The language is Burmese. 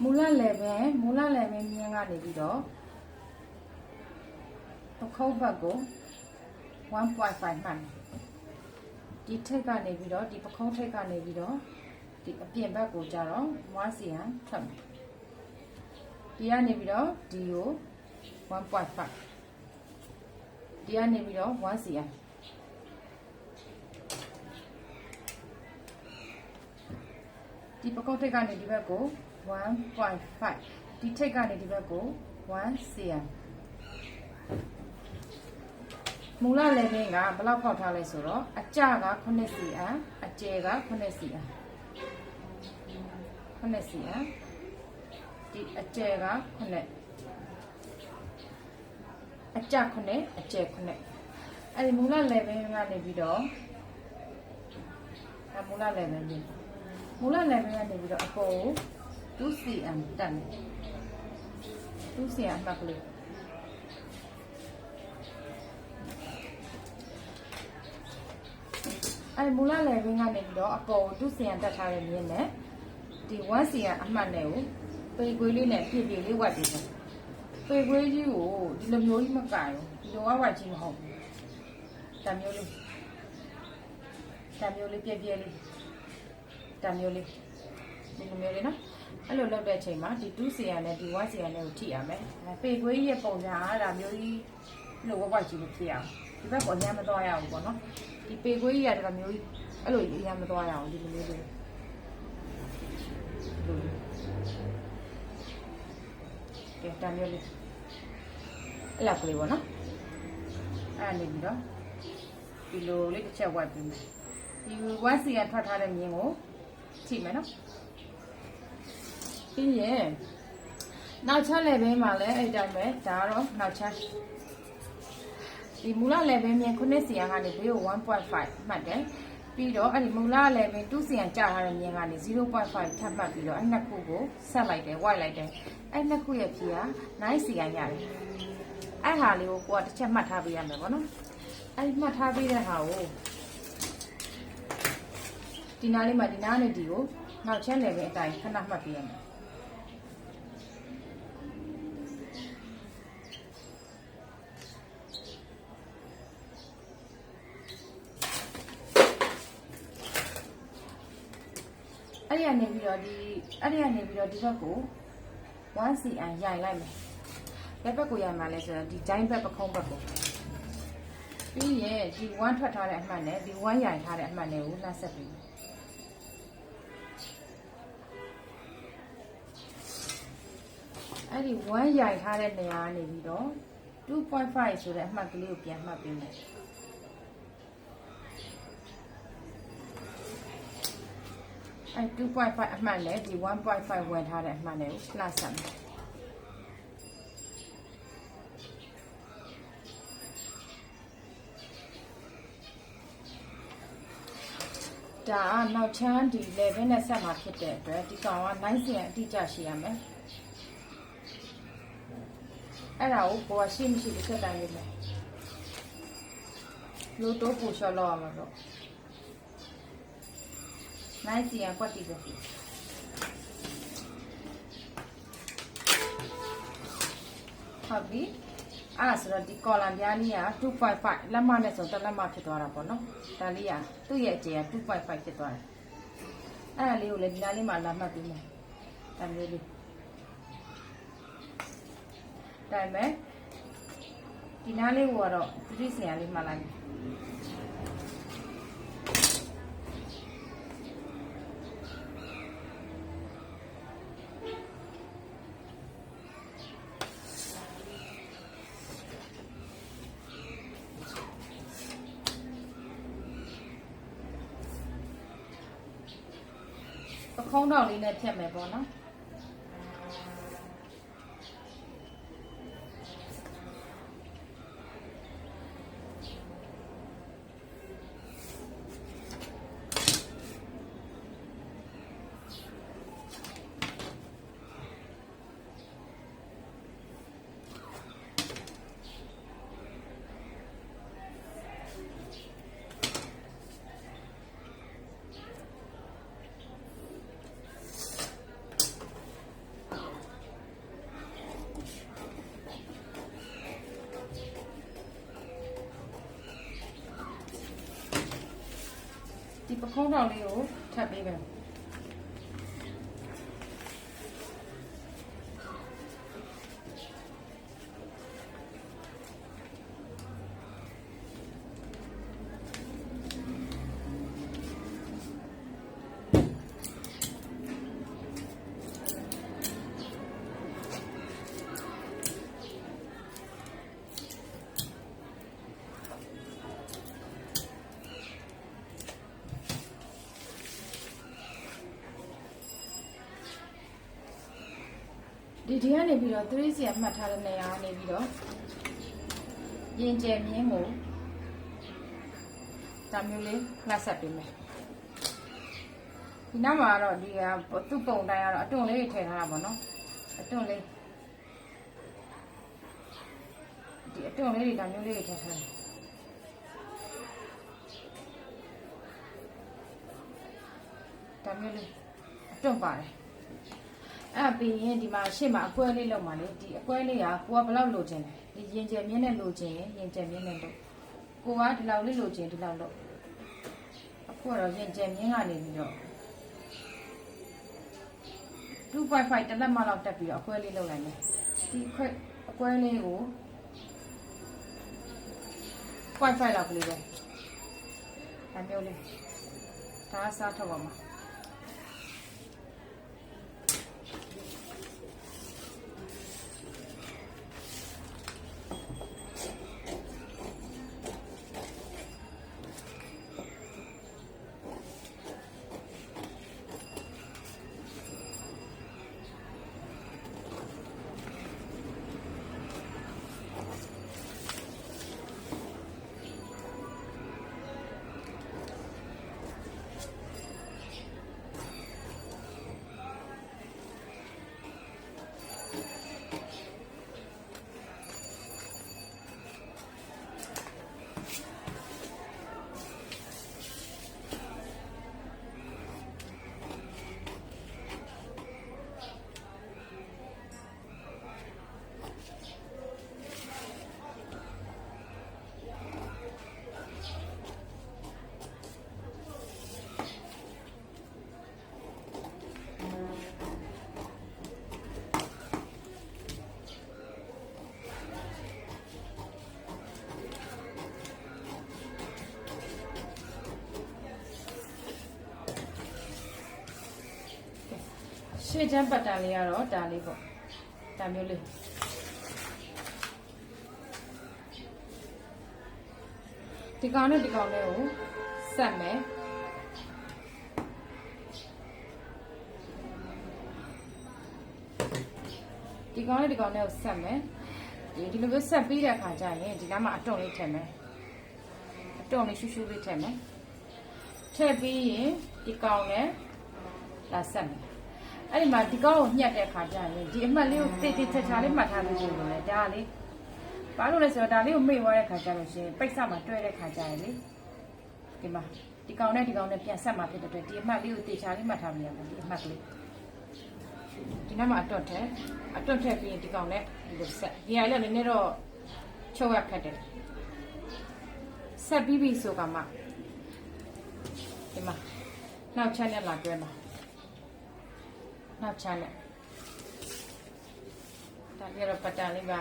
Mula level mianga nebido. The Covago 1.5 man. The take a nebido, the Pacon take a nebido, the Piembago Jaro, Marcian, Trump. The nebido, DO 1.5. The nebido, 1 cm. The Pacon take a nebido 1.5. The take a nebido 1 cm. Mula levenga, black potale soro, a chaga conesia, a jega conesia. Conesia, a jega connect. A jacone, a jacone. And mula levenga nevido. A mula levenga. Mula levenga nevido a pole, 2 cm done. 2 cm buckle. I mula living on it, a pole, 2 cm that are in the 1 cm a man, pay willing and really what is it? Pay will you, the Muli Macayo, you are watching home. Tamuli Piavieli, Tamuli, Milina. I love that chamber, the 2 cm and the 1 cm tea. I pay way upon the Ramuli, no watching the tea. If I got Yamadoya, the pay way at the Muli, hello, Yamadoya, the Muli. Get Tamuli. Luckily, one, and it below little chair wiping. You once see a tot and yemo, Timena. Yeah. Now tell me, Male, I done Taro, now chat. The Mula Levin and Conesia had a bill 1.5, Madden. Pido and the Mula Levin 2 cm and Jar and Yang 0.5 Tapa below and Nakugo, sunlight, white light, and Nakuya Pia, nice cm. I hardly what the Chamatabi and the one. I might have it a how. Dinali Madinani Dio, now Chandler I cannot be. Ariane Vido 1 cm and Yai Lime. Pepacoya Malaysia, the giant pepper combo. The 1 tot at Mane, the 1 Yai had at Mane, Nasapi. I did 1 Yai had at Neane Vido, 2.5 so that Maglupia mapping. I 2.5 at my leg, the 1.5 went hard at my nails last time. Da now chan the 11 at some market there, the car 9 and teacher she am. And I will go a shim she said I live. Luto push along. 9 cm ကွက်တီပဲဟုတ်ပြီအဲ့ဒါဆိုတော့ဒီကော်လမ်ပြားလေးက 2.5 လက်မနဲ့ဆိုတော့လက်မဖြစ်သွားတာပေါ့နော်ဒါလေးကသူ့ရဲ့အကျယ်က 2.5 ဖြစ်သွားတယ်အဲ့ဒါလေးကိုလည်းဒီနားလေးမှာလာမှတ်ပြီးမယ်ဒါမျိုးလေးဒါပေမဲ့ဒီနားလေးကိုကတော့3 cm လေးမှတ်လိုက်ခုံးတော့လေးနဲ့ဖြတ်မယ်ပေါ့နော် ပ ဒီပခုံးထောင်လေးကိုထပ်ပေးမယ်ဒီကနေပြီးတော့3စီမှတ်ထားတဲ့နေရာကနေပြီးတော့ရင်ကျယ်မြင်းကိုဒါမျိုးလေးနှက်ဆက်ပေးမယ်ဒီနောက်မှာတော့ဒီကသူ့ပုံတိုင်းကတော့အတွန်းလေးထည့်ထားတာပေါ့နော်အတွန်းလေးဒီအတွန်းလေးတွေဒါမျိုးလေးထည့်ထားတယ်ဒါမျိုးလေးအတွန်းပါတယ်အဲ့ပြီးရင်ဒီမှာရှေ့မှာအကွဲလေးလောက်မှာလေဒီအကွဲလေးကကိုကဘယ်လောက်လိုချင်လဲဒီရင်ကျယ်မြင့်နဲ့လိုချင်ရင်ရင်ကျယ်မြင့်နဲ့လို့ကိုကဒီလောက်လေးလိုချင်ဒီလောက်လို့အခုကတော့ရင်ကျယ်မြင့်ကနေပြီးတော့2.5 တစ်လက်မလောက်တက်ပြီးတော့အကွဲလေးလောက်လိုက်မယ်ဒီအကွဲလေးကို0.5လောက်ကလေးပဲဒါမျိုးလေးဒါစားထုတ်ပါမှာရှေ့ချမ်းပတ်တန်လေးကတော့ဒါလေးပေါ့ဒါမျိုးလေးဒီကောင်နဲ့ဒီကောင်လေးကိုဆက်မယ်ဒီကောင်နဲ့ဒီကောင်လေးကိုဆက်မယ်ဒီလိုမျိုးဆက်ပြီးတဲ့အခါကျရင်ဒီနားမှာအတွန်းလေးထည့်မယ်အတွန်းလေးရှူးရှူးလေးထည့်မယ်ထည့်ပြီးရင်ဒီကောင်နဲ့လာဆက်မယ်အဲ့ဒီမှာဒီကောင်းကိုညှက်တဲ့အခါကျရင်ဒီအမှတ်လေးကိုတိတ်တိတ်ချာချာလေးမှတ်ထားလို့ရှိရင်လည်းဒါလေးဘာလို့လဲဆိုတော့ဒါလေးကိုမိတ်သွားတဲ့အခါကျလို့ရှိရင်ပိတ်စမှာတွဲတဲ့အခါကျရင်လေဒီမှာဒီကောင်နဲ့ဒီကောင်နဲ့ပြန်ဆက်မှာဖြစ်တဲ့အတွက်ဒီအမှတ်လေးကိုတိတ်ချာလေးမှတ်ထားလို့ရမယ်ဒီအမှတ်ကလေးဒီနောက်မှာအတွတ်ထည့်ပြီးရင်ဒီကောင်နဲ့ဒီလိုဆက်ဒီဟာလည်းနည်းနည်းတော့ချုပ်ရခက်တယ်ဆက်ပြီးပြီဆိုကမှဒီမှာနောက်ချက်နဲ့လာတွဲမှာနောက်ချမ်းနဲ့ဒါပြတော့ပတ်တန်လေးပါ